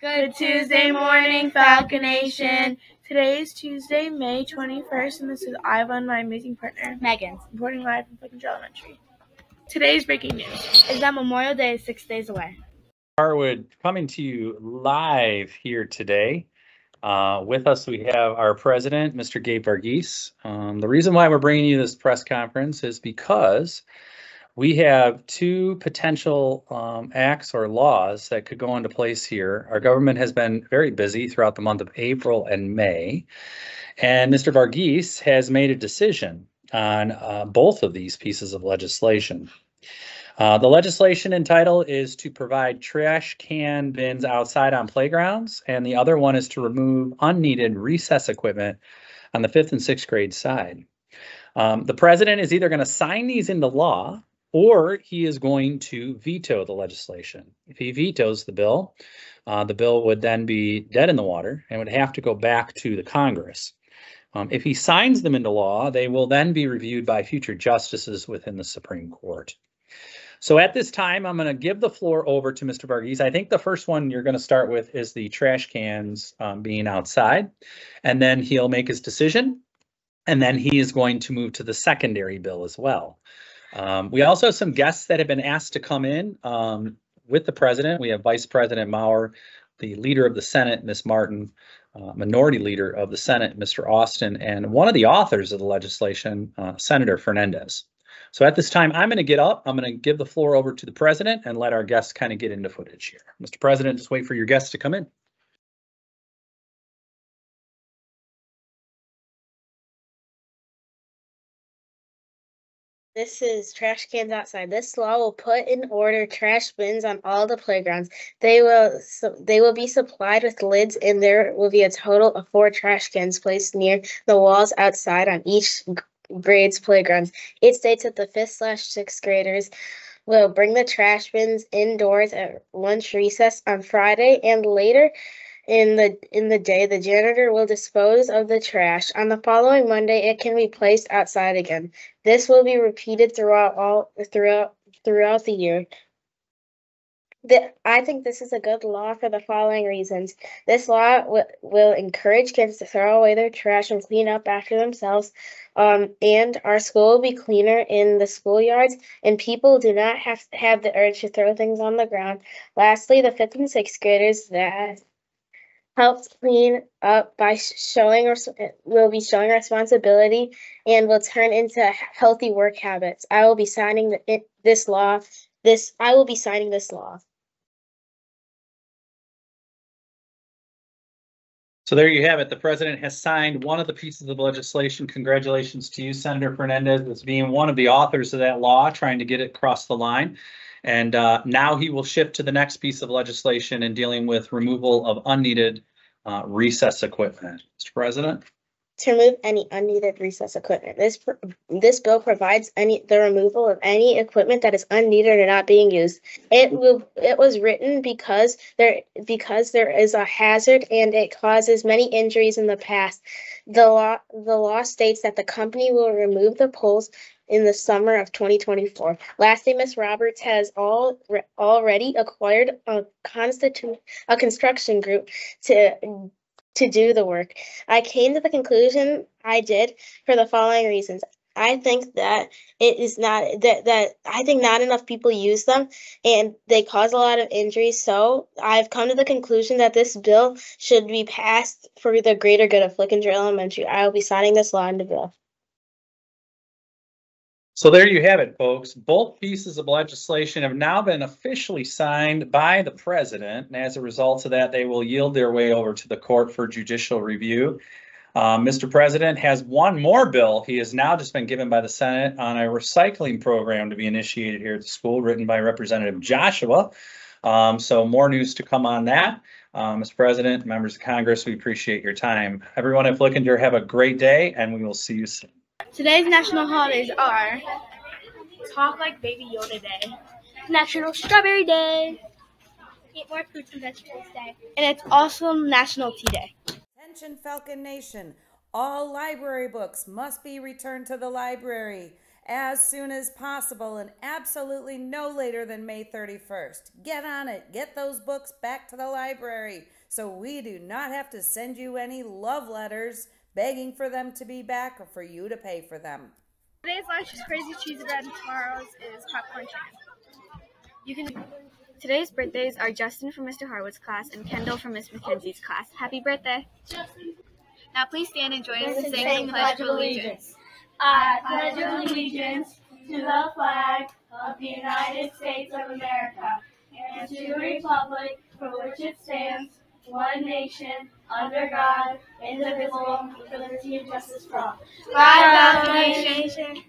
Good Tuesday morning, Falcon Nation. Today is Tuesday, May 21st, and this is Ivan, my amazing partner, Megan, reporting live from Falcon Elementary. Today's breaking news is that Memorial Day is 6 days away. Harwood coming to you live here today. With us, we have our president, Mr. Gabe Varghese. The reason why we're bringing you this press conference is because we have two potential acts or laws that could go into place here. Our government has been very busy throughout the month of April and May, and Mr. Varghese has made a decision on both of these pieces of legislation. The legislation in title is to provide trash can bins outside on playgrounds, and the other one is to remove unneeded recess equipment on the 5th and 6th grade side. The president is either going to sign these into law or he is going to veto the legislation. If he vetoes the bill would then be dead in the water and would have to go back to the Congress. If he signs them into law, they will then be reviewed by future justices within the Supreme Court. So at this time, I'm going to give the floor over to Mr. Varghese. I think the first one you're going to start with is the trash cans being outside, and then he'll make his decision, and then he is going to move to the secondary bill as well. We also have some guests that have been asked to come in with the president. We have Vice President Maurer, the leader of the Senate, Ms. Martin, Minority Leader of the Senate, Mr. Austin, and one of the authors of the legislation, Senator Fernandez. So at this time, I'm going to get up. I'm going to give the floor over to the president and let our guests kind of get into footage here. Mr. President, just wait for your guests to come in. This is trash cans outside. This law will put in order trash bins on all the playgrounds. They will be supplied with lids, and there will be a total of 4 trash cans placed near the walls outside on each grade's playgrounds. It states that the 5th/6th graders will bring the trash bins indoors at lunch recess on Friday, and later in the day, the janitor will dispose of the trash. On the following Monday, it can be placed outside again. This will be repeated throughout the year. I think this is a good law for the following reasons. This law will encourage kids to throw away their trash and clean up after themselves. And our school will be cleaner in the schoolyards, and people do not have the urge to throw things on the ground. Lastly, the 5th and 6th graders that helps clean up by will be showing responsibility and will turn into healthy work habits. I will be signing this law. I will be signing this law. So there you have it. The president has signed one of the pieces of legislation. Congratulations to you, Senator Fernandez, as being one of the authors of that law, trying to get it across the line. And now he will shift to the next piece of legislation in dealing with removal of unneeded recess equipment. Mr. President? To remove any unneeded recess equipment. This bill provides the removal of any equipment that is unneeded or not being used. It was written because there is a hazard and it causes many injuries in the past. The law states that the company will remove the poles in the summer of 2024. Lastly, Ms. Roberts has already acquired a construction group to do the work. I came to the conclusion I did for the following reasons. I think that I think not enough people use them and they cause a lot of injuries. So I've come to the conclusion that this bill should be passed for the greater good of Falcon Elementary. I will be signing this law into bill. So there you have it, folks. Both pieces of legislation have now been officially signed by the president, and as a result of that, they will yield their way over to the court for judicial review. Mr. President has one more bill he has now just been given by the Senate on a recycling program to be initiated here at the school, written by Representative Joshua. So more news to come on that. Mr. President, members of Congress, we appreciate your time. Everyone at Flickinger, have a great day, and we will see you soon. Today's national holidays are Talk Like Baby Yoda Day, National Strawberry Day, Eat More Fruits and Vegetables Day, and it's also National Tea Day. Attention Falcon Nation, all library books must be returned to the library as soon as possible and absolutely no later than May 31st. Get on it. Get those books back to the library so we do not have to send you any love letters begging for them to be back or for you to pay for them. Today's lunch is crazy cheese bread and tomorrow's is popcorn chicken. Today's birthdays are Justin from Mr. Harwood's class and Kendall from Miss Mackenzie's class. Happy birthday! Now please stand and join us to sing the Pledge of Allegiance. I pledge allegiance to the flag of the United States of America and to the republic for which it stands, one nation, under God, indivisible, with liberty and justice for all. Bye, Falcon Nation!